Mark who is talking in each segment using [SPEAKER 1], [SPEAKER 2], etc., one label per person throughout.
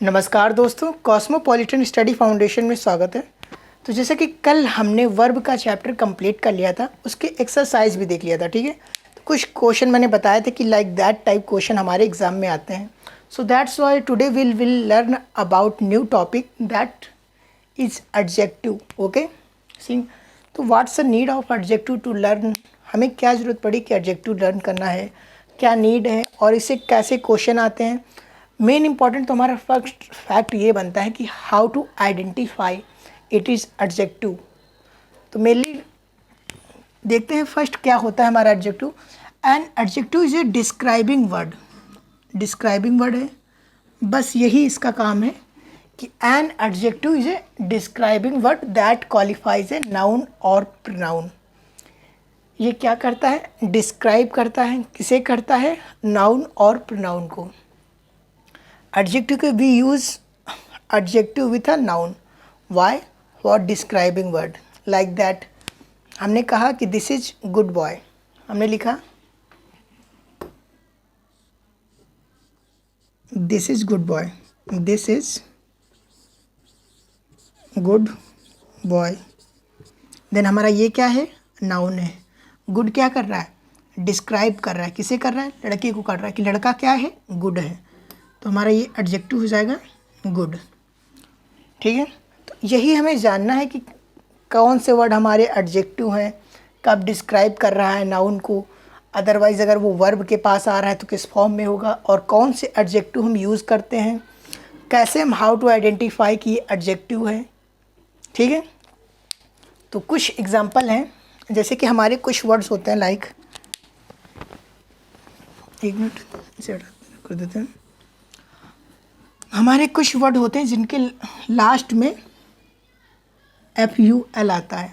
[SPEAKER 1] नमस्कार दोस्तों, cosmopolitan study foundation में स्वागत है। तो जैसे कि कल हमने वर्ब का चैप्टर कंप्लीट कर लिया था, उसके एक्सरसाइज भी देख लिया था, ठीक है। तो कुछ क्वेश्चन मैंने बताया था कि लाइक दैट टाइप क्वेश्चन हमारे एग्जाम में आते हैं। So that's why today will learn about new topic that is adjective. Okay sing, तो what's the need of adjective to learn. हमें क्या ज़रूरत पड़ी कि एडजेक्टिव लर्न करना है, क्या नीड है और इससे कैसे क्वेश्चन आते हैं। मेन इंपॉर्टेंट तो हमारा फर्स्ट फैक्ट ये बनता है कि how to identify it is adjective. तो मेनली देखते हैं फर्स्ट क्या होता है हमारा adjective. An adjective is a describing word. Describing word है, बस यही इसका काम है कि an adjective is a describing word that qualifies a noun और प्रोनाउन। ये क्या करता है? डिस्क्राइब करता है। किसे करता है? नाउन और प्रोनाउन को। एडजेक्टिव के we use adjective with a noun. Why? For describing word. Like that हमने कहा कि दिस इज गुड बॉय, हमने लिखा this is good boy, this is good boy. Then हमारा ये क्या है? नाउन है। गुड क्या कर रहा है? डिस्क्राइब कर रहा है। किसे कर रहा है? लड़के को कर रहा है कि लड़का क्या है? गुड है। तो हमारा ये एडजेक्टिव हो जाएगा गुड, ठीक है। तो यही हमें जानना है कि कौन से वर्ड हमारे एडजेक्टिव हैं, कब डिस्क्राइब कर रहा है नाउन को, अदरवाइज़ अगर वो वर्ब के पास आ रहा है तो किस फॉर्म में होगा, और कौन से एडजेक्टिव हम यूज़ करते हैं, कैसे हम हाउ टू आइडेंटिफाई कि ये एडजेक्टिव है, ठीक है। तो कुछ एग्जांपल हैं, जैसे कि हमारे कुछ वर्ड्स होते हैं लाइक, एक मिनट इसे कर देते हैं। हमारे कुछ वर्ड होते हैं जिनके लास्ट में FUL आता है,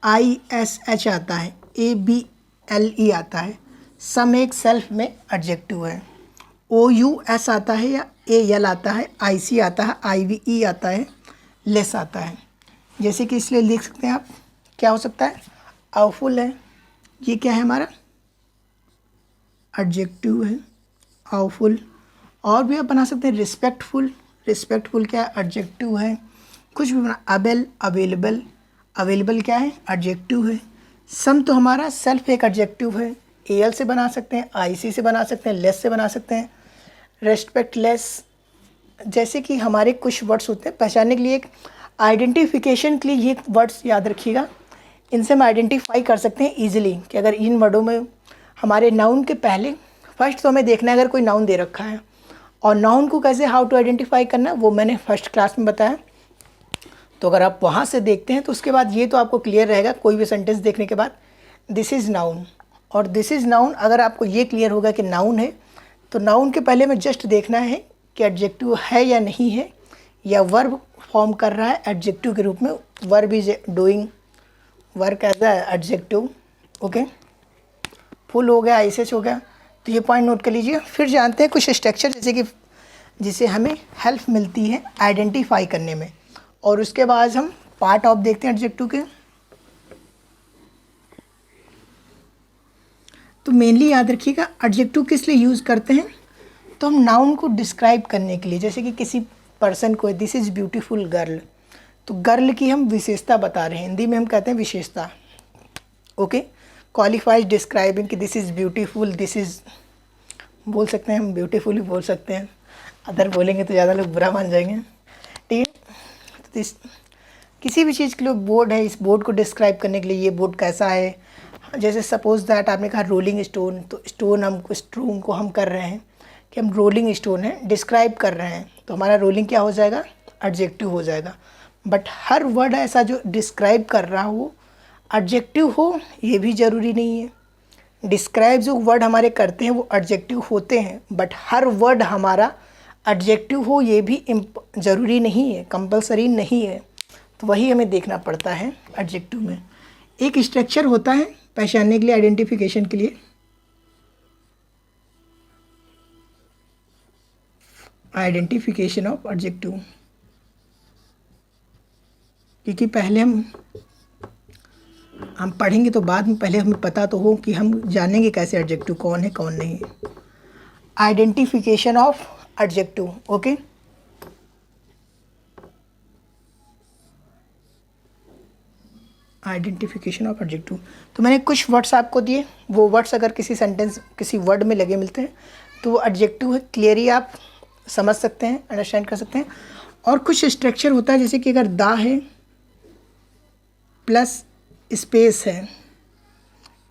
[SPEAKER 1] ISH आता है, ABLE आता है। सम एक सेल्फ में एडजेक्टिव है। OUS आता है या AL आता है, IC आता है, IVE आता है, लेस आता है। जैसे कि इसलिए लिख सकते हैं आप, क्या हो सकता है? आवफुल है, ये क्या है हमारा? एडजेक्टिव है, आवफुल। और भी आप बना सकते हैं रिस्पेक्टफुल। रिस्पेक्टफुल क्या है? एडजेक्टिव है। कुछ भी बना, अबेल, अवेलेबल। अवेलेबल क्या है? एडजेक्टिव है। सम तो हमारा सेल्फ एक एडजेक्टिव है। AL से बना सकते हैं, IC से बना सकते हैं, लेस से बना सकते हैं, रेस्पेक्टलेस। जैसे कि हमारे कुछ वर्ड्स होते हैं पहचानने के लिए, एक आइडेंटिफिकेशन के लिए ये वर्ड्स याद रखिएगा। इनसे हम आइडेंटिफाई कर सकते हैं ईजिली कि अगर इन वर्डों में हमारे नाउन के पहले, फर्स्ट तो हमें देखना है अगर कोई नाउन दे रखा है, और नाउन को कैसे हाउ टू आइडेंटिफाई करना वो मैंने फर्स्ट क्लास में बताया। तो अगर आप वहाँ से देखते हैं तो उसके बाद ये तो आपको क्लियर रहेगा कोई भी सेंटेंस देखने के बाद, दिस इज़ नाउन और दिस इज़ नाउन। अगर आपको ये क्लियर होगा कि नाउन है, तो नाउन के पहले में जस्ट देखना है कि एडजेक्टिव है या नहीं है, या वर्ब फॉर्म कर रहा है एडजेक्टिव के रूप में। Verb is doing work as a adjective. Okay, full हो गया, ISH हो गया। तो ये पॉइंट नोट कर लीजिए। फिर जानते हैं कुछ स्ट्रक्चर जैसे कि जिससे हमें हेल्प मिलती है आइडेंटिफाई करने में, और उसके बाद हम पार्ट ऑफ देखते हैं एडजेक्टिव के। तो मेनली याद रखिएगा एडजेक्टिव किस लिए यूज़ करते हैं, तो हम नाउन को डिस्क्राइब करने के लिए। जैसे कि किसी पर्सन को, दिस इज़ ब्यूटीफुल गर्ल, तो गर्ल की हम विशेषता बता रहे हैं, हिंदी में हम कहते हैं विशेषता। ओके, क्वालिफाइज डिस्क्राइबिंग कि this is beautiful, this is बोल सकते हैं हम, ब्यूटीफुल ही बोल सकते हैं, अदर बोलेंगे तो ज़्यादा लोग बुरा मान जाएंगे, ठीक है। तो किसी भी चीज़ के लिए बोर्ड है, इस बोर्ड को डिस्क्राइब करने के लिए ये बोर्ड कैसा है। जैसे सपोज दैट आपने कहा रोलिंग स्टोन, तो स्टोन हमको, स्टोन को हम कर रहे हैं कि हम रोलिंग स्टोन है, डिस्क्राइब कर रहे हैं, तो हमारा रोलिंग क्या हो जाएगा? एडजेक्टिव हो जाएगा। बट हर वर्ड ऐसा जो डिस्क्राइब कर रहा हो एडजेक्टिव हो, ये भी ज़रूरी नहीं है। डिस्क्राइब जो वर्ड हमारे करते हैं वो एडजेक्टिव होते हैं, बट हर वर्ड हमारा एडजेक्टिव हो ये भी ज़रूरी नहीं है, कंपलसरी नहीं है। तो वही हमें देखना पड़ता है एडजेक्टिव में। एक स्ट्रक्चर होता है पहचानने के लिए, आइडेंटिफिकेशन के लिए, आइडेंटिफिकेशन ऑफ एडजेक्टिव। क्योंकि पहले हम पढ़ेंगे तो बाद में, पहले हमें पता तो हो कि हम जानेंगे कैसे एडजेक्टिव कौन है कौन नहीं है। Identification of adjective. Okay, identification of adjective. तो मैंने कुछ वर्ड्स आपको दिए, वो वर्ड्स अगर किसी सेंटेंस किसी वर्ड में लगे मिलते हैं तो वो एडजेक्टिव है। क्लियरली आप समझ सकते हैं, अंडरस्टैंड कर सकते हैं। और कुछ स्ट्रक्चर होता है, जैसे कि अगर दा है प्लस स्पेस है,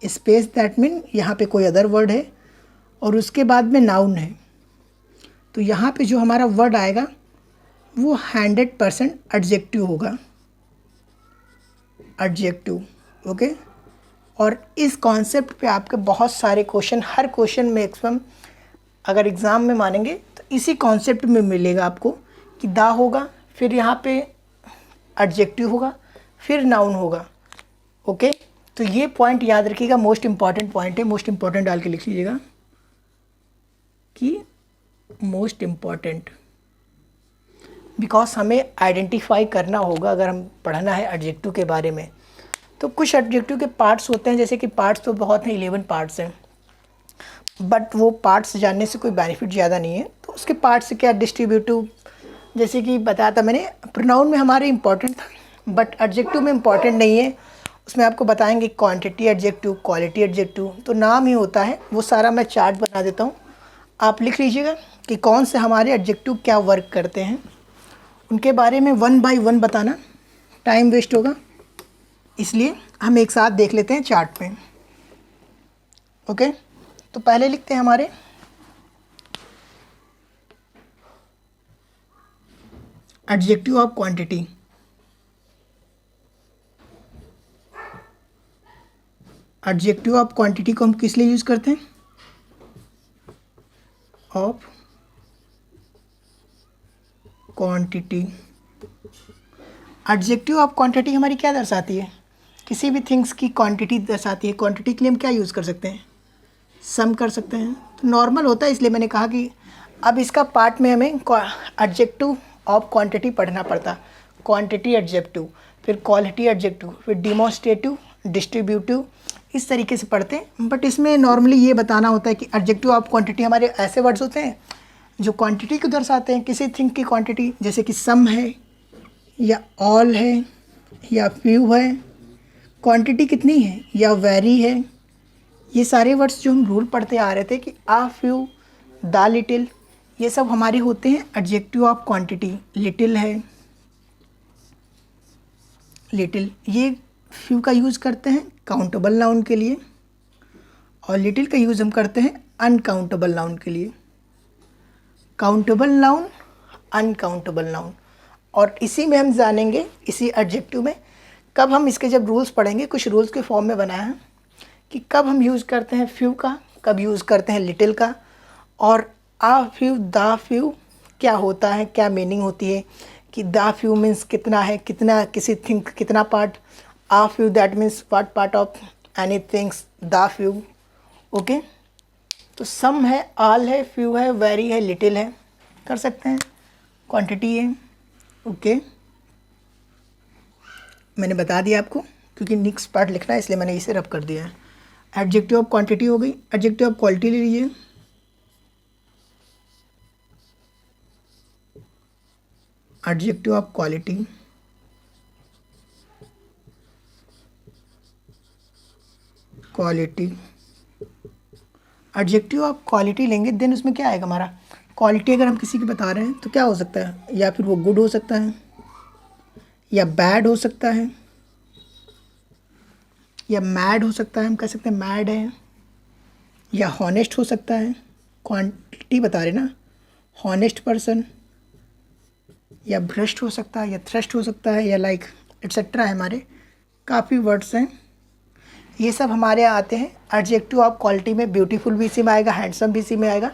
[SPEAKER 1] स्पेस दैट मीन यहाँ पे कोई अदर वर्ड है और उसके बाद में नाउन है, तो यहाँ पे जो हमारा वर्ड आएगा वो 100% एडजेक्टिव होगा, एडजेक्टिव। ओके। और इस कॉन्सेप्ट पे आपके बहुत सारे क्वेश्चन, हर क्वेश्चन मैक्सिमम अगर एग्ज़ाम में मानेंगे तो इसी कॉन्सेप्ट में मिलेगा आपको कि दा होगा, फिर यहाँ पे एडजेक्टिव होगा, फिर नाउन होगा। ओके। तो ये पॉइंट याद रखिएगा, मोस्ट इम्पॉर्टेंट पॉइंट है, मोस्ट इम्पॉर्टेंट डाल के लिख लीजिएगा कि मोस्ट इम्पॉर्टेंट, बिकॉज हमें आइडेंटिफाई करना होगा अगर हम पढ़ना है एडजेक्टिव के बारे में। तो कुछ एडजेक्टिव के पार्ट्स होते हैं, जैसे कि पार्ट्स तो बहुत हैं, 11 पार्ट्स हैं, बट वो पार्ट्स जानने से कोई बेनिफिट ज़्यादा नहीं है। तो उसके पार्ट्स क्या, डिस्ट्रीब्यूटिव, जैसे कि बताया था मैंने, प्रोनाउन में हमारे इंपॉर्टेंट था बट एडजेक्टिव में इंपॉर्टेंट नहीं है। उसमें आपको बताएंगे क्वांटिटी एडजेक्टिव, क्वालिटी एडजेक्टिव, तो नाम ही होता है वो सारा। मैं चार्ट बना देता हूँ, आप लिख लीजिएगा कि कौन से हमारे एडजेक्टिव क्या वर्क करते हैं। उनके बारे में 1 बाय 1 बताना टाइम वेस्ट होगा, इसलिए हम एक साथ देख लेते हैं चार्ट पे। ओके। तो पहले लिखते हैं हमारे adjective of quantity. Adjective of quantity को हम किस लिए यूज़ करते हैं? Of quantity. Adjective of quantity हमारी क्या दर्शाती है? किसी भी थिंग्स की क्वांटिटी दर्शाती है। क्वांटिटी के लिए हम क्या यूज़ कर सकते हैं? सम कर सकते हैं। तो नॉर्मल होता है, इसलिए मैंने कहा कि अब इसका पार्ट में हमें एडजेक्टिव ऑफ क्वांटिटी पढ़ना पड़ता। क्वांटिटी एडजेक्टिव, फिर क्वालिटी एडजेक्टिव, फिर डिमॉन्स्ट्रेटिव, डिस्ट्रीब्यूटिव, इस तरीके से पढ़ते हैं। बट इसमें नॉर्मली ये बताना होता है कि एडजेक्टिव ऑफ क्वांटिटी हमारे ऐसे वर्ड्स होते हैं जो क्वांटिटी को दर्शाते हैं, किसी थिंग की क्वांटिटी, जैसे कि सम है या ऑल है या फ्यू है, क्वांटिटी कितनी है, या वेरी है। ये सारे वर्ड्स जो हम रूल पढ़ते आ रहे थे कि आ फ्यू, द लिटिल, ये सब हमारे होते हैं एडजेक्टिव ऑफ क्वांटिटी। लिटिल है, लिटिल, ये फ्यू का यूज़ करते हैं काउंटेबल नाउन के लिए और लिटिल का यूज़ हम करते हैं अनकाउंटेबल नाउन के लिए। काउंटेबल नाउन, अनकाउंटेबल नाउन, और इसी में हम जानेंगे, इसी एडजेक्टिव में कब हम इसके जब रूल्स पढ़ेंगे, कुछ रूल्स के फॉर्म में बनाया है कि कब हम यूज़ करते हैं फ्यू का, कब यूज़ करते हैं लिटिल का, और आ फ्यू, द फ्यू क्या होता है, क्या मीनिंग होती है कि द फ्यू मीन्स कितना है, कितना किसी थिंग कितना part, uh few that means what part of any things, the few. Okay. तो सम है, ऑल है, फ्यू है, वेरी है, लिटिल है, कर सकते हैं, क्वांटिटी है। ओके। मैंने बता दिया आपको, क्योंकि नेक्स्ट पार्ट लिखना है इसलिए मैंने इसे रब कर दिया है। एडजेक्टिव ऑफ क्वांटिटी हो गई। एडजेक्टिव ऑफ क्वालिटी ले लीजिए। Adjective of quality, quality, adjective of quality लेंगे, देन उसमें क्या आएगा हमारा? क्वालिटी अगर हम किसी की बता रहे हैं तो क्या हो सकता है? या फिर वो गुड हो सकता है, या बैड हो सकता है, या मैड हो सकता है, हम कह सकते हैं मैड है, या हॉनेस्ट हो सकता है। क्वांटिटी बता रहे ना, हॉनेस्ट पर्सन, या भ्रष्ट हो सकता है, या थ्रस्ट हो सकता है, या लाइक एट्सेट्रा है। हमारे काफ़ी वर्ड्स हैं, ये सब हमारे यहाँ आते हैं। एडजेक्टिव ऑफ क्वालिटी में ब्यूटीफुल भी इसी में आएगा, हैंडसम भी इसी में आएगा।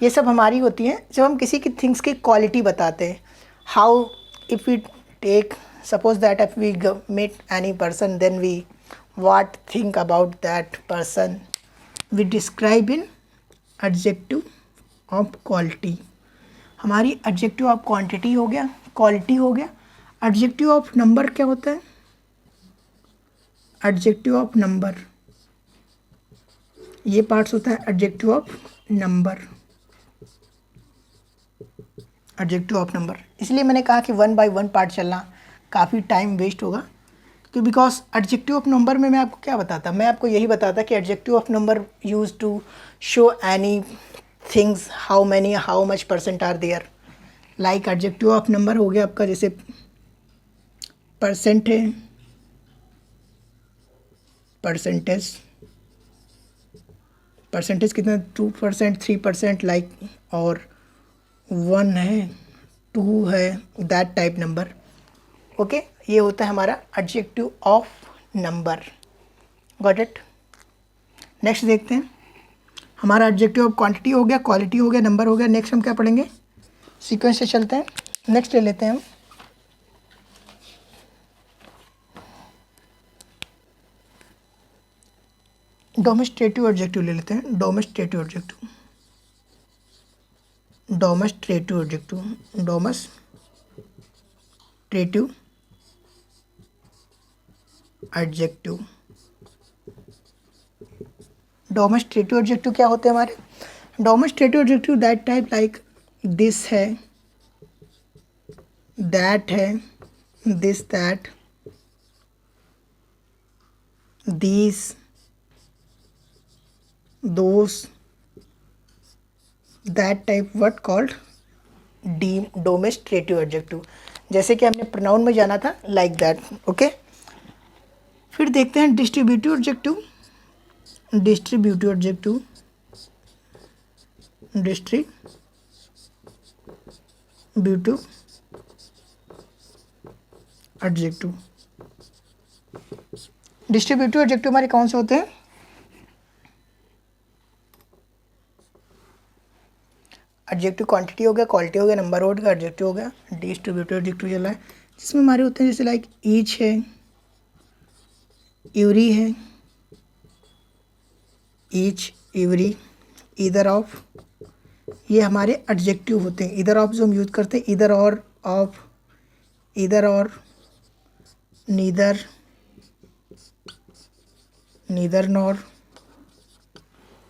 [SPEAKER 1] ये सब हमारी होती हैं जब हम किसी की थिंग्स की क्वालिटी बताते हैं। How, if we take suppose that if we meet any person, then we what think about that person, we describe in adjective of quality. हमारी एडजेक्टिव ऑफ क्वांटिटी हो गया, क्वालिटी हो गया। एडजेक्टिव ऑफ नंबर क्या होता है? Adjective of number, ये parts होता है adjective of number, adjective of number. इसलिए मैंने कहा कि 1 बाय 1 पार्ट चलना काफ़ी टाइम वेस्ट होगा, कि बिकॉज एडजेक्टिव ऑफ नंबर में मैं आपको क्या बताता, मैं आपको यही बताता कि adjective of number use to show any things, how many, how much percent are there. Like adjective of number हो गया आपका, जैसे परसेंट है, परसेंटेज, परसेंटेज कितना 2%, 3% लाइक, और 1 है, 2 है, दैट टाइप नंबर। ओके, ये होता है हमारा adjective of number. Got it. Next देखते हैं, हमारा एडजेक्टिव ऑफ क्वांटिटी हो गया, क्वालिटी हो गया, नंबर हो गया। नेक्स्ट हम क्या पढ़ेंगे, सीक्वेंस से चलते हैं। नेक्स्ट ले लेते हैं हम डोमेस्ट्रेटिव एडजेक्टिव ले लेते हैं। Demonstrative adjective, demonstrative adjective, demonstrative adjective. Demonstrative adjective क्या होते हैं हमारे, demonstrative adjective that type like this है, दैट है, this that, these, those, that type what called demonstrative adjective. जैसे कि हमने प्रोनाउन में जाना था, लाइक दैट। ओके, फिर देखते हैं distributive adjective. Distributive adjective, distributive adjective. Distributive adjective हमारे कौन से होते हैं, एडजेक्टिव क्वांटिटी हो गया, क्वालिटी हो गया, नंबर हो गया, एडजेक्टिव हो गया, डिस्ट्रीब्यूटिव एडजेक्टिव चल रहा है, जिसमें हमारे होते हैं जैसे लाइक ईच है, एवरी है, ईच, एवरी, ईदर ऑफ, ये हमारे एडजेक्टिव होते हैं। ईदर ऑफ जो हम यूज़ करते हैं, ईदर और ऑफ, ईदर और, नीदर, नीदर नॉर,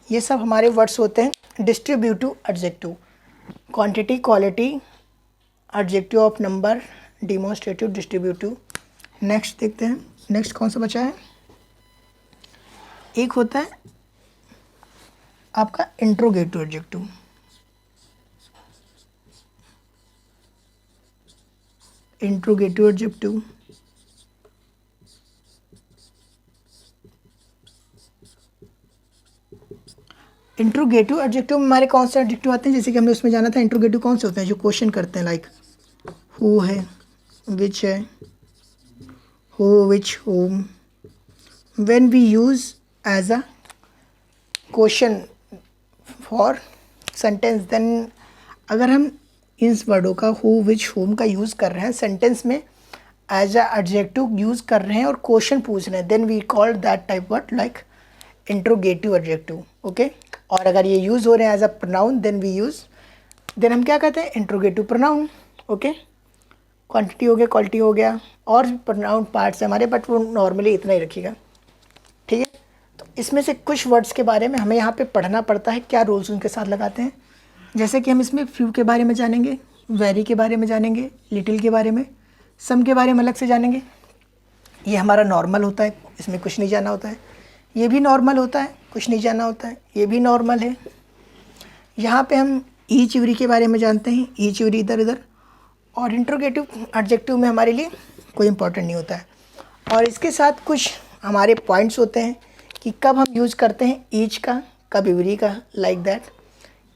[SPEAKER 1] ये सब हमारे वर्ड्स होते हैं distributive adjective. Quantity, quality, adjective of number, demonstrative, distributive. Next देखते हैं, नेक्स्ट कौन सा बचा है, एक होता है आपका interrogative adjective. Interrogative adjective, interrogative adjective में हमारे कौन से एडजेक्टिव आते हैं, जैसे कि हमने उसमें जाना था। इंट्रोगेटिव कौन से होते हैं, जो क्वेश्चन करते हैं, लाइक हु है, विच है, who, which, whom. When we use as a question for sentence, then अगर हम इन वर्डों का हु, विच, होम का यूज़ कर रहे हैं सेंटेंस में, एज अ एडजेक्टिव यूज़ कर रहे हैं और क्वेश्चन पूछ रहे हैं, then we call that type word like interrogative adjective. Okay, और अगर ये यूज़ हो रहे हैं एज अ प्रोनाउन, देन हम क्या कहते हैं, इंट्रोगेटिव प्रोनाउन। ओके, क्वांटिटी हो गया, क्वालिटी हो गया, और प्रोनाउन पार्ट्स हैं हमारे, बट वो नॉर्मली इतना ही रखिएगा। ठीक है, तो इसमें से कुछ वर्ड्स के बारे में हमें यहाँ पे पढ़ना पड़ता है, क्या रूल्स उनके साथ लगाते हैं। जैसे कि हम इसमें फ्यू के बारे में जानेंगे, वेरी के बारे में जानेंगे, लिटिल के बारे में, सम के बारे में अलग से जानेंगे। ये हमारा नॉर्मल होता है, इसमें कुछ नहीं जाना होता है। ये भी नॉर्मल होता है, कुछ नहीं जाना होता है, ये भी नॉर्मल है। यहाँ पे हम ईच, एवरी के बारे में जानते हैं, ईच, एवरी, इधर इधर। और इंट्रोगेटिव एडजेक्टिव में हमारे लिए कोई इंपॉर्टेंट नहीं होता है। और इसके साथ कुछ हमारे पॉइंट्स होते हैं कि कब हम यूज़ करते हैं ईच का, कब एवरी का, लाइक दैट।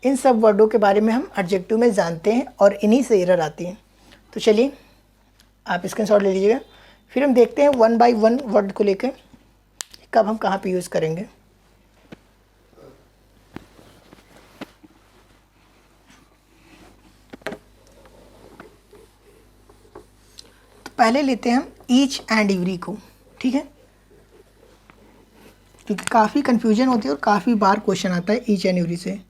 [SPEAKER 1] इन सब वर्डों के बारे में हम एडजेक्टिव में जानते हैं और इन्हीं से एरर आती है। तो चलिए आप स्क्रीनशॉट ले लीजिएगा, फिर हम देखते हैं वन बाय वन वर्ड को लेकर कब हम कहाँ पे यूज़ करेंगे। तो पहले लेते हैं हम ईच एंड एवरी को, ठीक है, क्योंकि काफ़ी कन्फ्यूजन होती है और काफ़ी बार क्वेश्चन आता है ईच एंड एवरी से।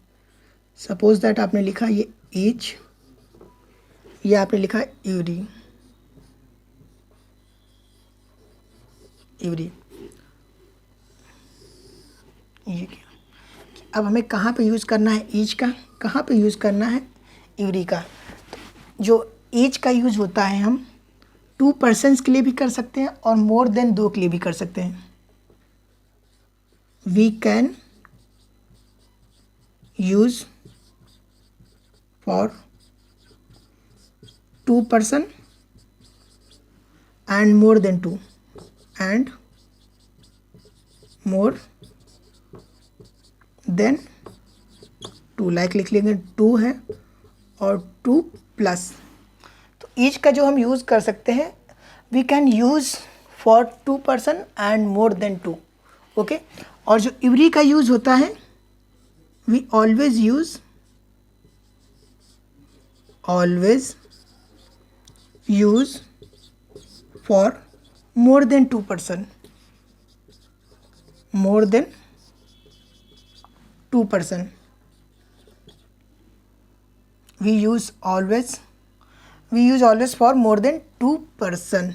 [SPEAKER 1] सपोज दैट आपने लिखा ये ईच, ये आपने लिखा एवरी, एवरी, ये क्या, अब हमें कहाँ पे यूज़ करना है ईच का, कहाँ पे यूज़ करना है एवरी का। तो जो ईच का यूज़ होता है हम 2 पर्सन्स के लिए भी कर सकते हैं और मोर देन 2 के लिए भी कर सकते हैं. We can use for 2 person and more than 2 and more than 2. लाइक लिख लेंगे 2 है और 2 प्लस. तो ईच का जो हम यूज़ कर सकते हैं, we can use for 2 person and more than 2. Okay. और जो एवरी का यूज़ होता है, we always use for more than 2 person, more than 2 person. we use always for more than 2 person.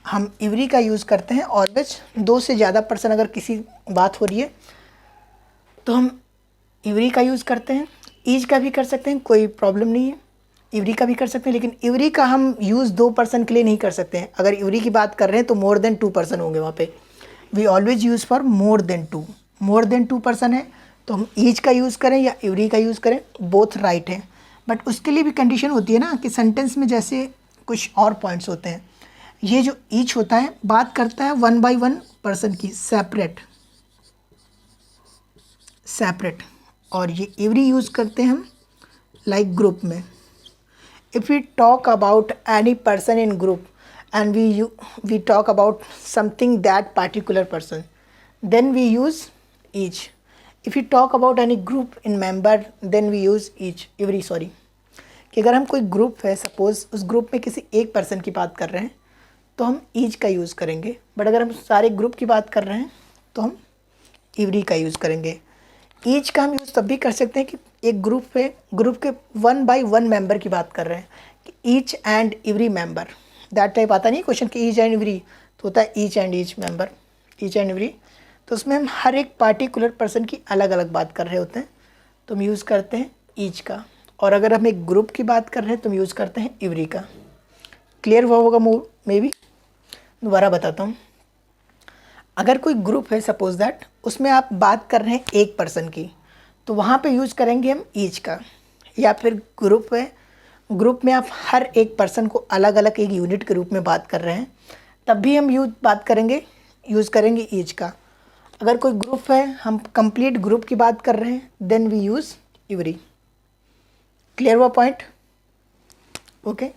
[SPEAKER 1] हम एवरी का यूज़ करते हैं ऑलवेज. 2 से ज़्यादा पर्सन अगर किसी बात हो रही है तो हम एवरी का यूज़ करते हैं. ईच का भी कर सकते हैं, कोई प्रॉब्लम नहीं है. एवरी का भी कर सकते हैं, लेकिन एवरी का हम यूज़ 2 पर्सन के लिए नहीं कर सकते हैं. अगर एवरी की बात कर रहे हैं तो मोर देन 2 पर्सन होंगे वहाँ पे. We always use for more than 2. More than 2 person है तो हम ईच का यूज़ करें या एवरी का यूज़ करें, बोथ राइट है. बट उसके लिए भी कंडीशन होती है ना कि सेंटेंस में जैसे कुछ और पॉइंट्स होते हैं. ये जो ईच होता है बात करता है 1 by 1 पर्सन की, सेपरेट. और ये एवरी यूज़ करते हैं हम लाइक ग्रुप में. If we talk about any person in group and we talk about something that particular person, then we use each. If we talk about any group in member, then we use every. कि अगर हम कोई group है, suppose उस group में किसी एक person की बात कर रहे हैं तो हम ईच का यूज़ करेंगे. बट अगर हम सारे ग्रुप की बात कर रहे हैं तो हम एवरी का यूज़ करेंगे. ईच का हम यूज़ तब भी कर सकते हैं कि एक ग्रुप है, ग्रुप के 1 by 1 मेंबर की बात कर रहे हैं कि each and every member. That type आता नहीं क्वेश्चन कि ईच एंड एवरी, तो होता है each and each member, each and every. तो उसमें हम हर एक पार्टिकुलर पर्सन की अलग अलग बात कर रहे होते हैं तो हम यूज़ करते हैं ईच का. और अगर हम एक ग्रुप की बात कर रहे हैं तो हम यूज़ करते हैं एवरी का. क्लियर हुआ होगा मे बी. दोबारा बताता हूँ. अगर कोई ग्रुप है सपोज दैट, उसमें आप बात कर रहे हैं एक पर्सन की, तो वहाँ पे यूज़ करेंगे हम ईच का. या फिर ग्रुप है, ग्रुप में आप हर एक पर्सन को अलग अलग एक यूनिट के रूप में बात कर रहे हैं, तब भी हम यूज़ करेंगे ईच का. अगर कोई ग्रुप है, हम कंप्लीट ग्रुप की बात कर रहे हैं, then we use every. Clear हुआ पॉइंट. ओके.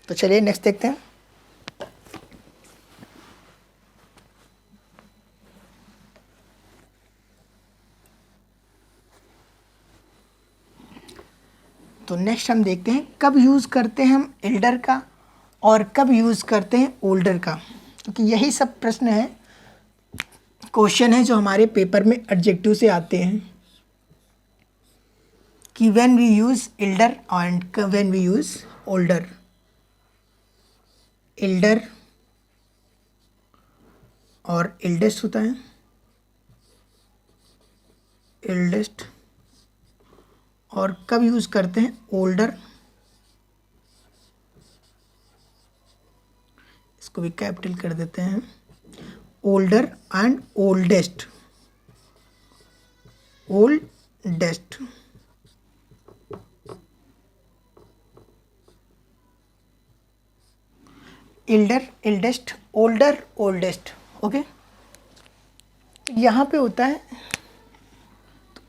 [SPEAKER 1] तो चलिए नेक्स्ट देखते हैं. तो नेक्स्ट हम देखते हैं कब यूज़ करते हैं हम एल्डर का और कब यूज़ करते हैं ओल्डर का. क्योंकि यही सब प्रश्न है, क्वेश्चन है जो हमारे पेपर में एडजेक्टिव से आते हैं कि when we use elder and when we use older. Elder और एल्डेस्ट होता है, एल्डेस्ट. और कब यूज़ करते हैं ओल्डर. इसको भी कैपिटल कर देते हैं. Older and oldest. Oldest. Elder, eldest, older, oldest. Okay. यहाँ पे होता है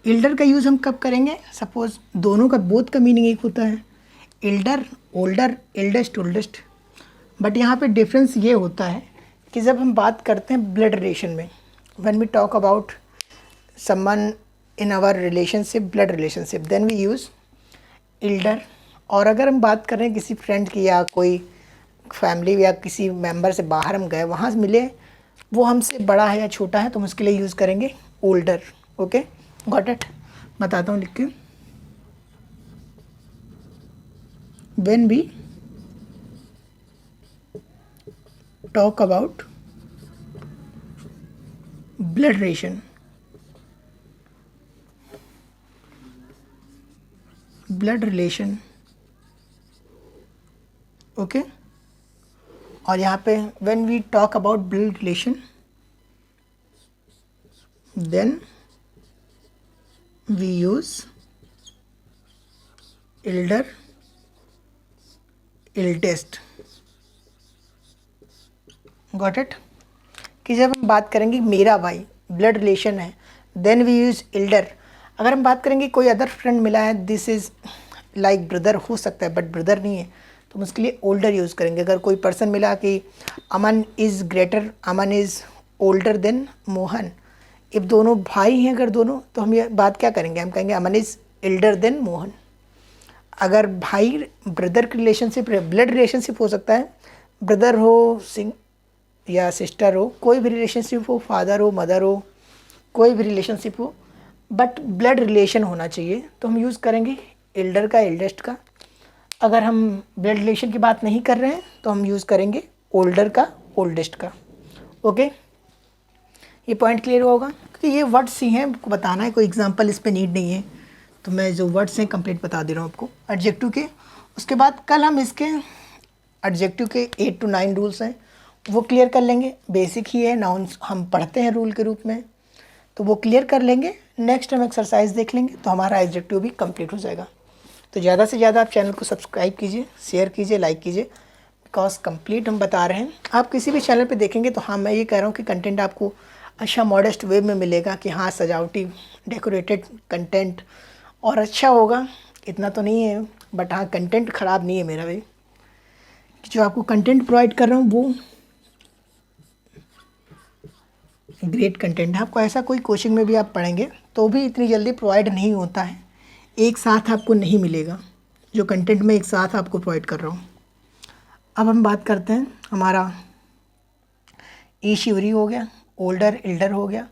[SPEAKER 1] एल्डर का यूज़ हम कब करेंगे. सपोज दोनों का, बोथ का मीनिंग एक होता है, Elder, older, eldest, oldest. But यहाँ पे डिफरेंस ये होता है कि जब हम बात करते हैं ब्लड रिलेशन में, when we talk about someone in our relationship, blood relationship, then we use elder. और अगर हम बात कर रहे हैं किसी फ्रेंड की या कोई फैमिली या किसी मेंबर से बाहर हम गए, वहाँ से मिले, वो हमसे बड़ा है या छोटा है, तो हम उसके लिए यूज़ करेंगे ओल्डर. Okay, got it. बताता हूँ लिख के. When we talk about blood relation, blood relation, okay. और यहाँ पे when we talk about blood relation then we use elder eldest, got it. कि जब हम बात करेंगे मेरा भाई ब्लड रिलेशन है देन वी यूज़ एल्डर। अगर हम बात करेंगे कोई अदर फ्रेंड मिला है दिस इज़ लाइक ब्रदर हो सकता है बट ब्रदर नहीं है तो हम उसके लिए ओल्डर यूज़ करेंगे। अगर कोई पर्सन मिला कि Aman is greater, Aman is older than Mohan, if दोनों भाई हैं अगर दोनों तो हम ये बात क्या करेंगे, हम कहेंगे अमन इज़ एल्डर देन मोहन। अगर भाई ब्रदर की रिलेशनशिप ब्लड रिलेशनशिप हो सकता है, ब्रदर हो सिंग या सिस्टर हो, कोई भी रिलेशनशिप हो, फादर हो मदर हो, कोई भी रिलेशनशिप हो बट ब्लड रिलेशन होना चाहिए तो हम यूज़ करेंगे एल्डर का एल्डेस्ट का। अगर हम ब्लड रिलेशन की बात नहीं कर रहे हैं तो हम यूज़ करेंगे ओल्डर का ओल्डेस्ट का, ओके। ये पॉइंट क्लियर होगा क्योंकि ये वर्ड्स ही हैं, आपको बताना है, कोई एग्जांपल इस पे नीड नहीं है तो मैं जो वर्ड्स हैं कंप्लीट बता दे रहा हूँ आपको एडजेक्टिव के। उसके बाद कल हम इसके एडजेक्टिव के 8 to 9 रूल्स हैं वो क्लियर कर लेंगे। बेसिक ही है, नाउन्स हम पढ़ते हैं रूल के रूप में तो वो क्लियर कर लेंगे। नेक्स्ट हम एक्सरसाइज देख लेंगे तो हमारा एडजेक्टिव भी कंप्लीट हो जाएगा। तो ज़्यादा से ज़्यादा आप चैनल को सब्सक्राइब कीजिए, शेयर कीजिए, लाइक कीजिए बिकॉज कंप्लीट हम बता रहे हैं। आप किसी भी चैनल पे देखेंगे तो हाँ मैं ये कह रहा हूँ कि कंटेंट आपको अच्छा मॉडेस्ट वे में मिलेगा कि हाँ सजावटी डेकोरेटेड कंटेंट और अच्छा होगा, इतना तो नहीं है बट हाँ कंटेंट ख़राब नहीं है मेरा भी। जो आपको कंटेंट प्रोवाइड कर रहा हूँ वो ग्रेट कंटेंट है। आपको ऐसा कोई कोचिंग में भी आप पढ़ेंगे तो भी इतनी जल्दी प्रोवाइड नहीं होता है, एक साथ आपको नहीं मिलेगा जो कंटेंट मैं एक साथ आपको प्रोवाइड कर रहा हूँ। अब हम बात करते हैं हमारा ई शिवरी हो गया, ओल्डर एल्डर हो गया।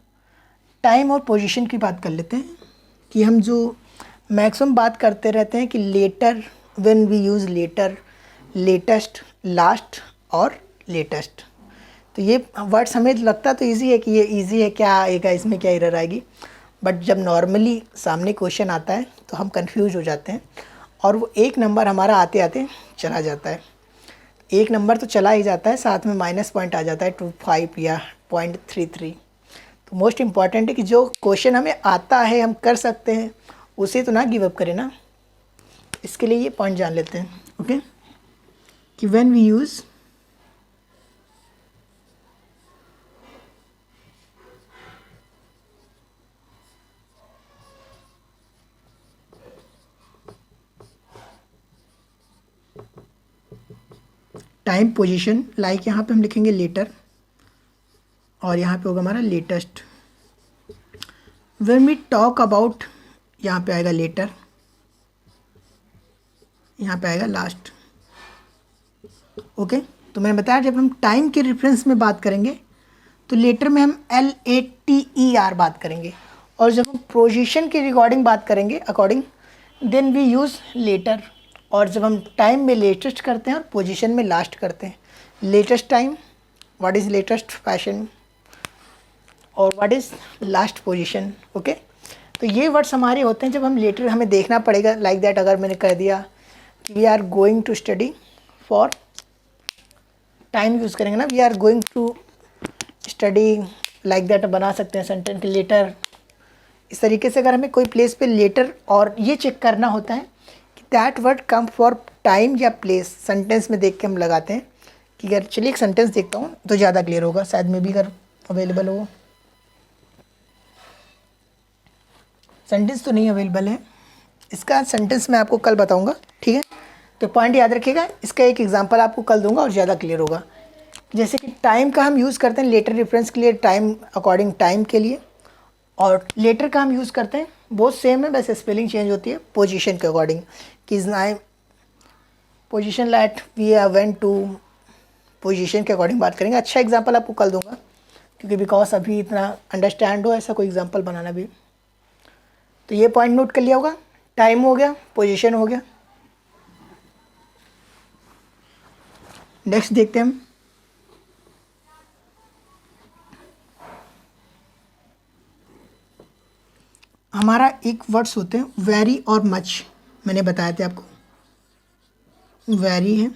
[SPEAKER 1] टाइम और पोजीशन की बात कर लेते हैं कि हम जो मैक्सिमम बात करते रहते हैं कि later, when we use later, latest, last और लेटेस्ट। तो ये वर्ड्स हमें लगता तो इजी है कि ये इजी है, क्या आएगा इसमें, क्या एरर आएगी, बट जब नॉर्मली सामने क्वेश्चन आता है तो हम कंफ्यूज हो जाते हैं और वो एक नंबर हमारा आते आते चला जाता है। एक नंबर तो चला ही जाता है, साथ में माइनस पॉइंट आ जाता है 25 या 0.33। तो मोस्ट इम्पॉर्टेंट है कि जो क्वेश्चन हमें आता है हम कर सकते हैं उसे तो ना गिव अप करें ना। इसके लिए ये पॉइंट जान लेते हैं, ओके, कि when we use time position, like यहाँ पे हम लिखेंगे लेटर और यहाँ पे होगा हमारा latest. When we talk about, यहाँ पे आएगा लेटर, यहाँ पे आएगा लास्ट, ओके। तो मैंने बताया जब हम टाइम के रेफरेंस में बात करेंगे तो लेटर में हम LATER बात करेंगे और जब हम पोजीशन के रिगार्डिंग बात करेंगे according then we use latter. और जब हम टाइम में लेटेस्ट करते हैं और पोजीशन में लास्ट करते हैं, latest time, what is latest fashion और what is last position, okay. तो ये वर्ड्स हमारे होते हैं जब हम लेटर हमें देखना पड़ेगा। लाइक दैट अगर मैंने कह दिया कि we are going to study for, time use करेंगे ना, we are going to study, like that बना सकते हैं सेंटेंस लेटर। इस तरीके से अगर हमें कोई प्लेस पे लेटर और ये चेक करना होता है कि that word come for time या प्लेस, सेंटेंस में देख के हम लगाते हैं कि अगर चलिए एक सेंटेंस देखता हूँ तो ज़्यादा क्लियर होगा, शायद में भी अगर अवेलेबल हो। सेंटेंस तो नहीं अवेलेबल है, इसका सेंटेंस मैं आपको कल बताऊँगा, ठीक है। तो पॉइंट याद रखिएगा, इसका एक एग्जांपल आपको कल दूंगा और ज़्यादा क्लियर होगा। जैसे कि टाइम का हम यूज़ करते हैं लेटर रेफरेंस के लिए, टाइम अकॉर्डिंग टाइम के लिए, और लेटर का हम यूज़ करते हैं बहुत सेम है, बस स्पेलिंग चेंज होती है पोजीशन के अकॉर्डिंग कि position light we went to, position के अकॉर्डिंग बात करेंगे। अच्छा एग्जांपल आपको कल दूंगा क्योंकि बिकॉज अभी इतना अंडरस्टैंड हो ऐसा कोई एग्जांपल बनाना भी। तो ये पॉइंट नोट कर लिया होगा, टाइम हो गया, पोजीशन हो गया। नेक्स्ट देखते हैं हम हमारा एक वर्ड्स होते हैं वेरी और मच। मैंने बताया था आपको, वेरी है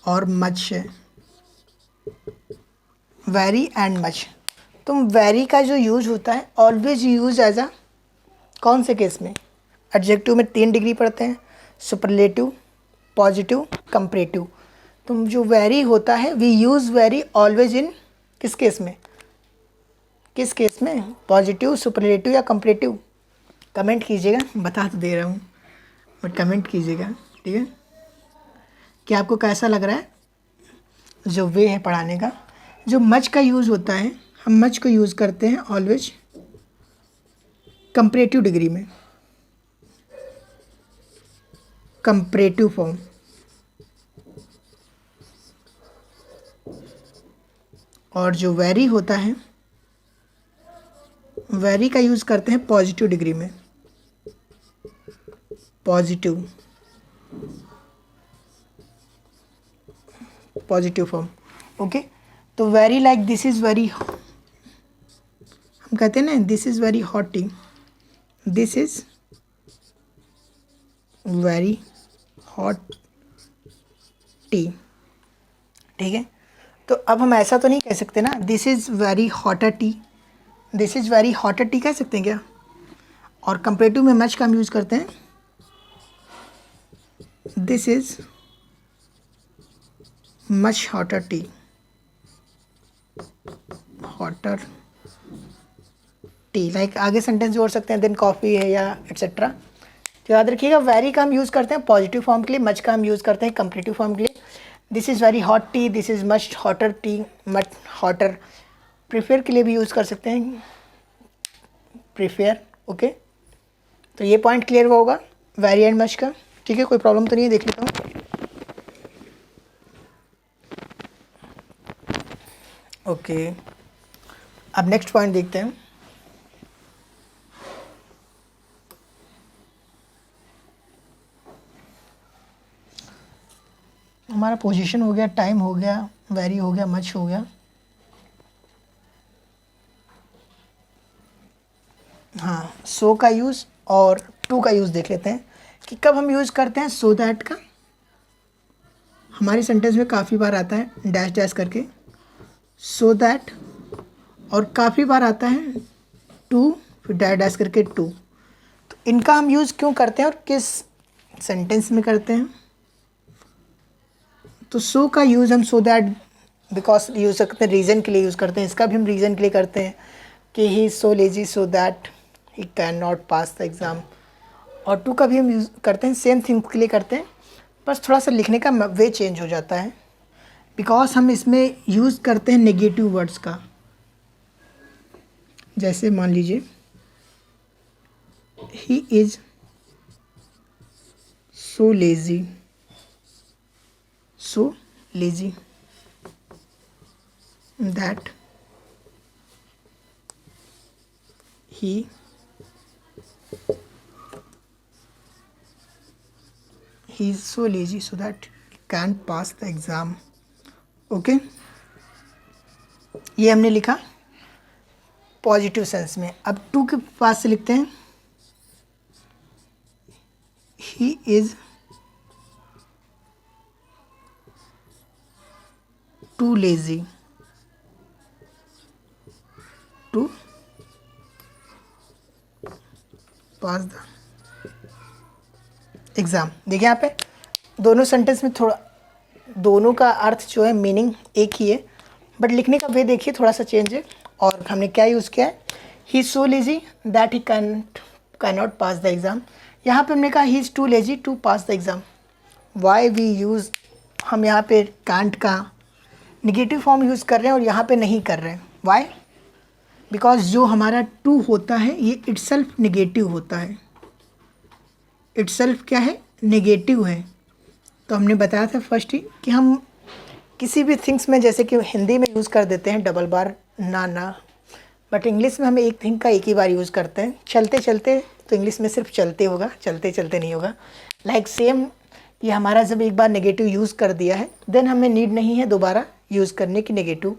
[SPEAKER 1] और मच है, वेरी एंड मच। तो वेरी का जो यूज होता है ऑलवेज यूज एज अ, कौन से केस में, एडजेक्टिव में 3 डिग्री पढ़ते हैं, सुपरलेटिव, पॉजिटिव, कंपैरेटिव। तो जो वेरी होता है we use very always in किस केस में, किस केस में, पॉजिटिव, सुपरलेटिव या कंपैरेटिव? कमेंट कीजिएगा, बता तो दे रहा हूँ बट कमेंट कीजिएगा, ठीक है। कि आपको कैसा लग रहा है जो वे है पढ़ाने का। जो मच का यूज़ होता है, हम मच को यूज़ करते हैं ऑलवेज कंपैरेटिव डिग्री में, कंपैरेटिव फॉर्म। और जो वेरी होता है, वेरी का यूज़ करते हैं पॉजिटिव डिग्री में, पॉजिटिव, पॉजिटिव फॉर्म। ओके, तो very like this is very, हम कहते हैं ना this is very hot T, this is very hot T, ठीक है। तो अब हम ऐसा तो नहीं कह सकते ना this is very hotter T, this is very hotter T कह सकते हैं क्या? और कंपैरेटिव में मच का हम यूज़ करते हैं, this is much hotter T, hotter T. Like आगे सेंटेंस जोड़ सकते हैं, देन कॉफ़ी है या एट्सेट्रा। तो याद रखिएगा वेरी का हम यूज़ करते हैं पॉजिटिव फॉर्म के लिए, मच का हम यूज़ करते हैं कंपैरेटिव फॉर्म के लिए। This is very hot T, this is much hotter T, much hotter. Prepare के लिए भी यूज़ कर सकते हैं, प्रीफेयर। ओके, तो ये पॉइंट क्लियर हुआ होगा वेरी एंड मच का, ठीक है। कोई प्रॉब्लम तो नहीं है, देख लेता हूँ। ओके, अब नेक्स्ट पॉइंट देखते हैं। हमारा पोजीशन हो गया, टाइम हो गया, वेरी हो गया, मच हो गया। हाँ, सो का यूज़ और टू का यूज़ देख लेते हैं कि कब हम यूज़ करते हैं सो दैट का। हमारे सेंटेंस में काफ़ी बार आता है डैश डैश करके सो दैट, और काफ़ी बार आता है टू फिर डैश डैश करके टू। तो इनका हम यूज़ क्यों करते हैं और किस सेंटेंस में करते हैं? तो सो का यूज़ हम सो दैट बिकॉज यूज़ करते हैं, रीज़न के लिए यूज़ करते हैं। इसका भी हम रीज़न के लिए करते हैं कि ही is so lazy so that he can not pass the exam. और टू का भी हम यूज़ करते हैं, सेम थिंग के लिए करते हैं, बस थोड़ा सा लिखने का वे चेंज हो जाता है बिकॉज हम इसमें यूज़ करते हैं नेगेटिव वर्ड्स का। जैसे मान लीजिए ही is so lazy, so lazy that he is so lazy so that he can't pass the exam। Okay, ये हमने लिखा पॉजिटिव सेंस में। अब टू के पास से लिखते हैं he is too lazy to pass the exam. देखिए यहाँ पे दोनों सेंटेंस में थोड़ा, दोनों का अर्थ जो है मीनिंग एक ही है, बट लिखने का वे देखिए थोड़ा सा चेंज है। और हमने क्या यूज़ किया है, he is so lazy that he can not pass the exam. यहाँ पे हमने कहा he is too lazy to pass the exam. Why we use, हम यहाँ पे कांट का निगेटिव फॉर्म यूज़ कर रहे हैं और यहाँ पे नहीं कर रहे हैं। वाई? बिकॉज जो हमारा टू होता है ये इटसेल्फ निगेटिव होता है, इटसेल्फ क्या है, नेगेटिव है। तो हमने बताया था फर्स्ट ही कि हम किसी भी थिंग्स में, जैसे कि हिंदी में यूज़ कर देते हैं डबल बार ना, बट इंग्लिश में हम एक थिंग का एक ही बार यूज़ करते हैं। चलते चलते, तो इंग्लिश में सिर्फ चलते होगा, चलते चलते नहीं होगा। लाइक सेम, ये हमारा जब एक बार नेगेटिव यूज़ कर दिया है देन हमें नीड नहीं है दोबारा यूज़ करने की negative.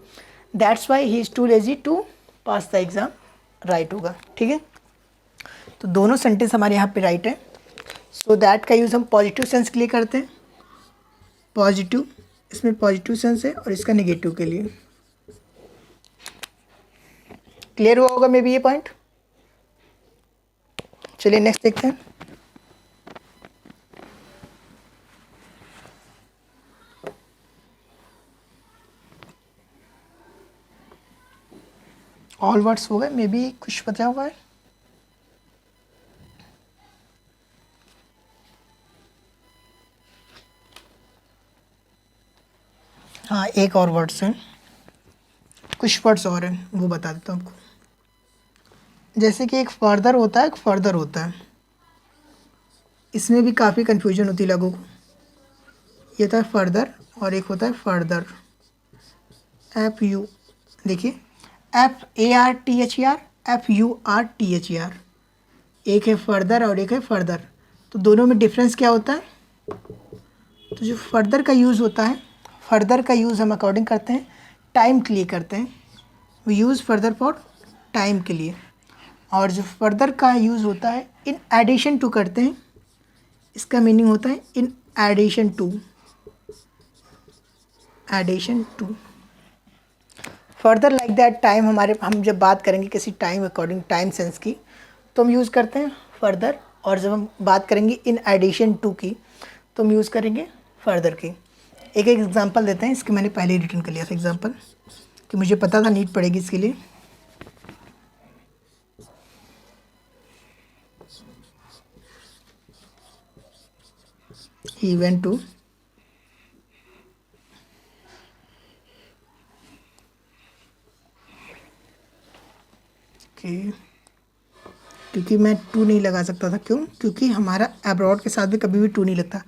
[SPEAKER 1] That's why he is too lazy to pass the exam, right होगा, ठीक है। तो दोनों सेंटेंस हमारे यहाँ पे राइट है। सो दैट का यूज़ हम पॉजिटिव सेंस के लिए करते हैं, पॉजिटिव, इसमें पॉजिटिव सेंस है और इसका नेगेटिव के लिए। क्लियर हुआ होगा मे बी ये पॉइंट। चलिए नेक्स्ट देखते हैं। ऑल वर्ड्स हो गए, मे बी कुछ बचा हुआ है। हाँ एक और वर्ड्स है, कुछ वर्ड्स और हैं वो बता देता हूँ आपको। जैसे कि एक फर्दर होता है, एक फर्दर होता है, इसमें भी काफ़ी कन्फ्यूजन होती है लोगों को। ये होता है फर्दर और एक होता है फर्दर, एफ यू, देखिए FARTHER, FURTHER, एक है फर्दर और एक है फर्दर। तो दोनों में डिफरेंस क्या होता है? तो जो फर्दर का यूज़ होता है, फर्दर का यूज़ हम अकॉर्डिंग करते हैं टाइम के लिए करते हैं, we use further for time के लिए। और जो फर्दर का यूज़ होता है इन एडिशन टू करते हैं, इसका मीनिंग होता है in addition to, addition to. Further like that time, हम जब बात करेंगे किसी टाइम अकॉर्डिंग टाइम सेंस की तो हम यूज़ करते हैं फर्दर, और जब हम बात करेंगे इन एडिशन टू की तो हम यूज़ करेंगे फर्दर की। एक एग्जांपल देते हैं, इसके मैंने पहले ही रिटर्न कर लिया था एग्जांपल, कि मुझे पता था नीड पड़ेगी इसके लिए। ही वेंट टू क्योंकि मैं टू नहीं लगा सकता था, क्यों? क्योंकि हमारा अब्रॉड के साथ भी कभी भी टू नहीं लगता।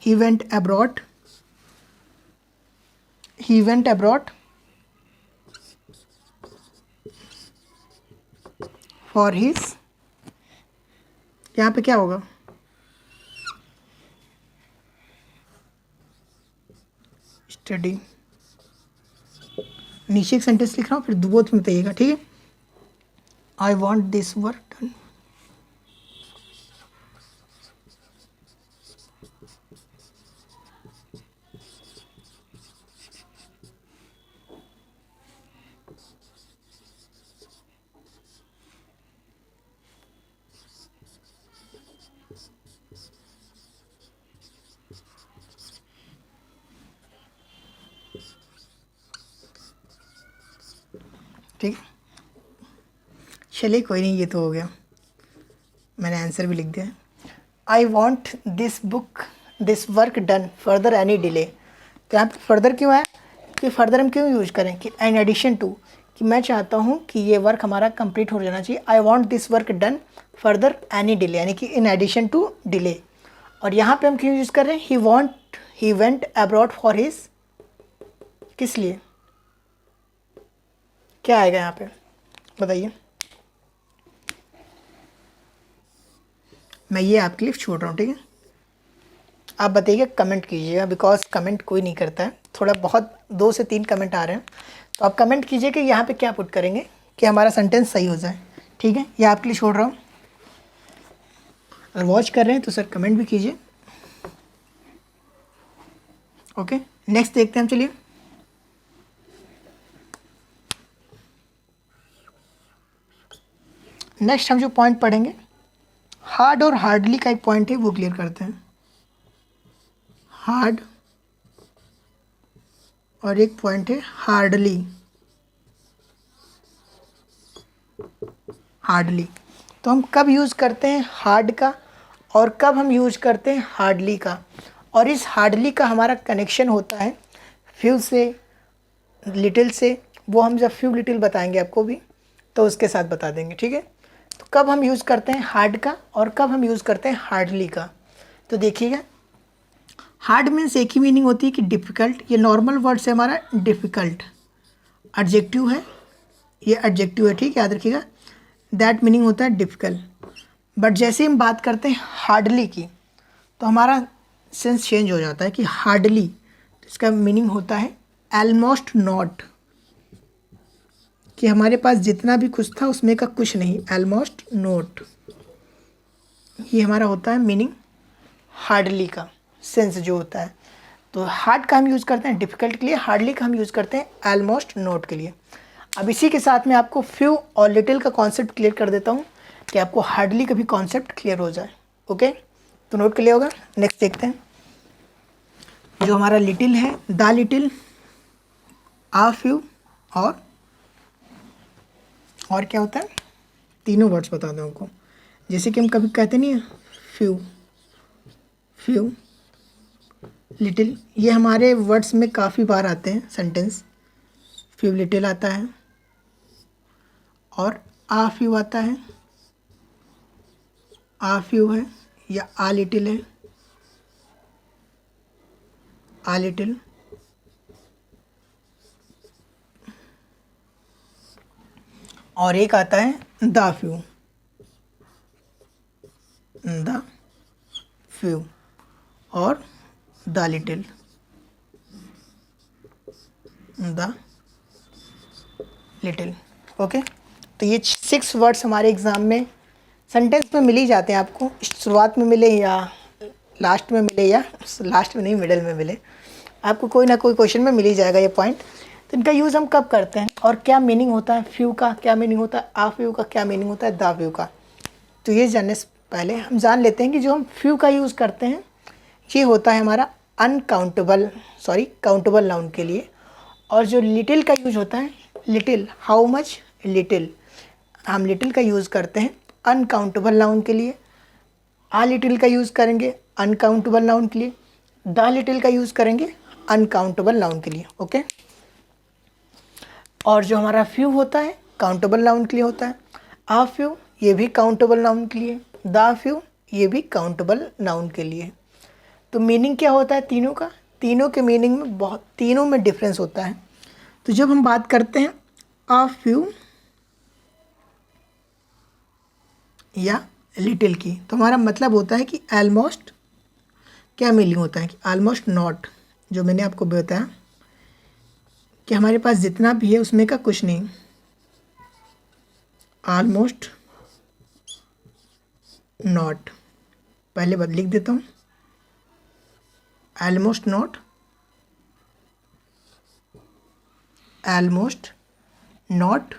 [SPEAKER 1] He went abroad, he went abroad for his, यहाँ पे क्या होगा? स्टडी। नीचे एक सेंटेंस लिख रहा हूँ, फिर बोथ में बताइएगा, ठीक है? I want this work done, ठीक है? चलिए कोई नहीं, ये तो हो गया, मैंने आंसर भी लिख दिया। I want this book, this work done further any delay. तो यहाँ पे फर्दर क्यों है? कि फर्दर हम क्यों यूज करें कि इन एडिशन टू, कि मैं चाहता हूँ कि ये वर्क हमारा कंप्लीट हो जाना चाहिए। I want this work done further any delay, यानी कि इन एडिशन टू डिले। और यहाँ पे हम क्यों यूज़ कर रहे हैं? He went abroad for his, किस लिए? क्या आएगा यहाँ पे बताइए? मैं ये आपके लिए छोड़ रहा हूँ, ठीक है? आप बताइएगा, कमेंट कीजिएगा, बिकॉज कमेंट कोई नहीं करता है, थोड़ा बहुत 2 से 3 कमेंट आ रहे हैं, तो आप कमेंट कीजिए कि यहाँ पे क्या पुट करेंगे कि हमारा सेंटेंस सही हो जाए, ठीक है? ये आपके लिए छोड़ रहा हूँ। अगर वॉच कर रहे हैं तो सर कमेंट भी कीजिए। ओके, नेक्स्ट देखते हैं हम, चलिए। नेक्स्ट हम जो पॉइंट पढ़ेंगे, हार्ड और हार्डली का एक पॉइंट है, वो क्लियर करते हैं। हार्ड और एक पॉइंट है हार्डली। हार्डली तो हम कब यूज़ करते हैं हार्ड का, और कब हम यूज़ करते हैं हार्डली का, और इस हार्डली का हमारा कनेक्शन होता है फ्यू से, लिटिल से, वो हम जब फ्यू लिटिल बताएंगे आपको भी तो उसके साथ बता देंगे, ठीक है? तो कब हम यूज़ करते हैं हार्ड का और कब हम यूज़ करते हैं हार्डली का, तो देखिएगा। हार्ड मीन्स एक ही मीनिंग होती है कि डिफ़िकल्ट, ये नॉर्मल वर्ड से हमारा डिफ़िकल्ट एडजेक्टिव है, ये एडजेक्टिव है, ठीक है, याद रखिएगा। दैट मीनिंग होता है डिफ़िकल्ट। बट जैसे ही हम बात करते हैं हार्डली की तो हमारा सेंस चेंज हो जाता है कि हार्डली, तो इसका मीनिंग होता है ऑलमोस्ट नॉट, कि हमारे पास जितना भी कुछ था उसमें का कुछ नहीं, ऑलमोस्ट नॉट। ये हमारा होता है मीनिंग हार्डली का सेंस जो होता है। तो हार्ड का हम यूज़ करते हैं डिफ़िकल्ट के लिए, हार्डली का हम यूज़ करते हैं ऑलमोस्ट नॉट के लिए। अब इसी के साथ में आपको फ्यू और लिटिल का कॉन्सेप्ट क्लियर कर देता हूँ कि आपको हार्डली का भी कॉन्सेप्ट क्लियर हो जाए। ओके, तो नोट क्लियर होगा। नेक्स्ट देखते हैं जो हमारा लिटिल है, द लिटिल, आ फ्यू और क्या होता है, तीनों वर्ड्स बता दूँ आपको। जैसे कि हम कभी कहते नहीं है फ्यू, फ्यू, लिटिल, ये हमारे वर्ड्स में काफ़ी बार आते हैं सेंटेंस। फ्यू लिटिल आता है और आ फ्यू आता है, आ फ्यू है या आ लिटिल है, आ लिटिल। और एक आता है द फ्यू, द फ्यू और the little, the little. Okay, तो ये 6 वर्ड्स हमारे एग्ज़ाम में सेंटेंस में मिल ही जाते हैं आपको, शुरुआत में मिले या लास्ट में मिले या लास्ट में नहीं मिडल में मिले, आपको कोई ना कोई क्वेश्चन में मिल ही जाएगा ये पॉइंट। तो इनका यूज़ हम कब करते हैं और क्या मीनिंग होता है, फ्यू का क्या मीनिंग होता है, आ फ्यू का क्या मीनिंग होता है, द फ्यू का। तो ये जानने से पहले हम जान लेते हैं कि जो हम फ्यू का यूज़ करते हैं ये होता है हमारा काउंटेबल नाउन के लिए। और जो लिटिल का यूज होता है, लिटिल, हाउ मच, लिटिल, हम लिटिल का यूज़ करते हैं अनकाउंटेबल नाउन के लिए। आ लिटिल का यूज़ करेंगे अनकाउंटेबल नाउन के लिए, द लिटिल का यूज़ करेंगे अनकाउंटेबल नाउन के लिए। ओके, और जो हमारा फ्यू होता है काउंटेबल नाउन के लिए होता है, आ फ्यू ये भी काउंटेबल नाउन के लिए, द फ्यू ये भी काउंटेबल नाउन के लिए। तो मीनिंग क्या होता है तीनों का, तीनों के मीनिंग में तीनों में डिफरेंस होता है। तो जब हम बात करते हैं आ फ्यू या लिटिल की, तो हमारा मतलब होता है कि ऑलमोस्ट क्या मीनिंग होता है कि ऑलमोस्ट नॉट, जो मैंने आपको बताया कि हमारे पास जितना भी है उसमें का कुछ नहीं, ऑलमोस्ट नॉट। पहले बात लिख देता हूँ, almost not, almost not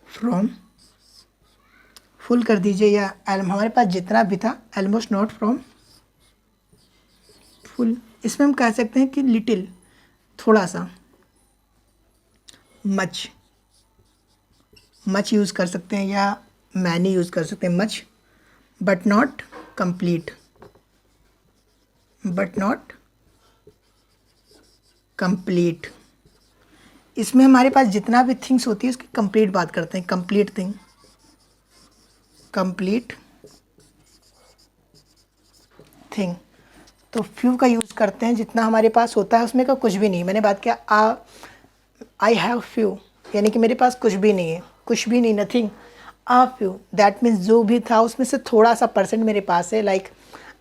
[SPEAKER 1] from, full कर दीजिए या हमारे पास जितना भी था ऑलमोस्ट नॉट फ्रॉम फुल। इसमें हम कह सकते हैं कि लिटिल थोड़ा सा, मच, मच यूज़ कर सकते हैं या मैनी यूज़ कर सकते हैं, much, but not complete, but not complete. इसमें हमारे पास जितना भी थिंग्स होती है उसकी कंप्लीट बात करते हैं, कंप्लीट थिंग, कंप्लीट थिंग। तो फ्यू का यूज़ करते हैं जितना हमारे पास होता है उसमें का कुछ भी नहीं। मैंने बात किया आई हैव फ्यू, यानी कि मेरे पास कुछ भी नहीं है, कुछ भी नहीं, nothing. Uh few that means जो भी था उसमें से थोड़ा सा परसेंट मेरे पास है। लाइक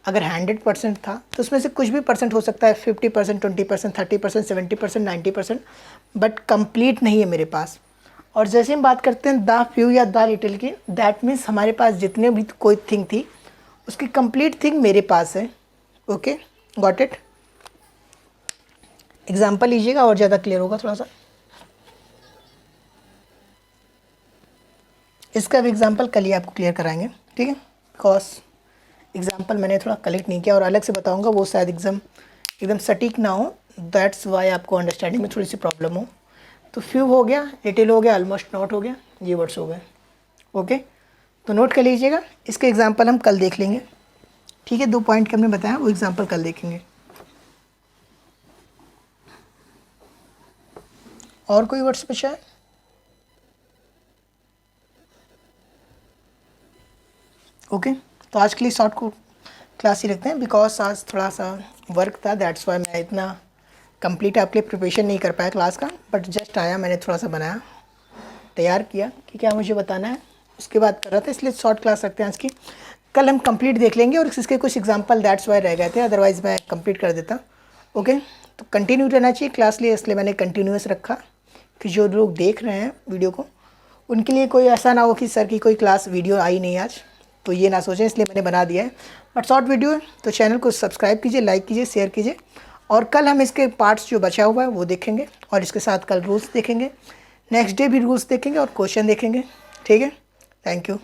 [SPEAKER 1] अगर 100% था तो उसमें से कुछ भी परसेंट हो सकता है, 50%, 20%, 30%, 70%, 90%, बट कंप्लीट नहीं है मेरे पास। और जैसे हम बात करते हैं द फ्यू या द लिटिल की, दैट मीन्स हमारे पास जितने भी कोई थिंग थी उसकी कंप्लीट थिंग मेरे पास है। Okay, got it. एग्जाम्पल लीजिएगा और ज़्यादा क्लियर होगा थोड़ा सा। इसका भी एग्जाम्पल कल ही आपको क्लियर कराएंगे, ठीक है, बिकॉज एग्जाम्पल मैंने थोड़ा कलेक्ट नहीं किया और अलग से बताऊंगा, वो शायद एकदम सटीक ना हो, दैट्स वाई आपको अंडरस्टैंडिंग में थोड़ी सी प्रॉब्लम हो। तो फ्यू हो गया, लिटिल हो गया, ऑलमोस्ट नॉट हो गया, ये वर्ड्स हो गए। ओके, तो नोट कर लीजिएगा, इसके एग्जाम्पल हम कल देख लेंगे, ठीक है। 2 पॉइंट के हमने बताया वो एग्जाम्पल कल देखेंगे। और कोई वर्ड्स बचा है? ओके, तो आज के लिए शॉर्ट को क्लास ही रखते हैं, बिकॉज आज थोड़ा सा वर्क था, दैट्स वाई मैं इतना कंप्लीट आपके लिए प्रिपरेशन नहीं कर पाया क्लास का, बट जस्ट आया, मैंने थोड़ा सा बनाया, तैयार किया कि क्या मुझे बताना है, उसके बाद कर रहा था, इसलिए शॉर्ट क्लास रखते हैं आज की। कल हम कंप्लीट देख लेंगे और इसके कुछ एग्जांपल दैट्स वाई रह गए थे, अदरवाइज़ मैं कंप्लीट कर देता। ओके, तो कंटिन्यू रहना चाहिए क्लास लिए, इसलिए मैंने कंटिन्यूस रखा कि जो लोग देख रहे हैं वीडियो को उनके लिए कोई ऐसा ना हो कि सर की कोई क्लास वीडियो आई नहीं आज, तो ये ना सोचें, इसलिए मैंने बना दिया है। बट शॉर्ट वीडियो है तो चैनल को सब्सक्राइब कीजिए, लाइक कीजिए, शेयर कीजिए। और कल हम इसके पार्ट्स जो बचा हुआ है वो देखेंगे, और इसके साथ कल रूल्स देखेंगे, नेक्स्ट डे भी रूल्स देखेंगे और क्वेश्चन देखेंगे। ठीक है, थैंक यू।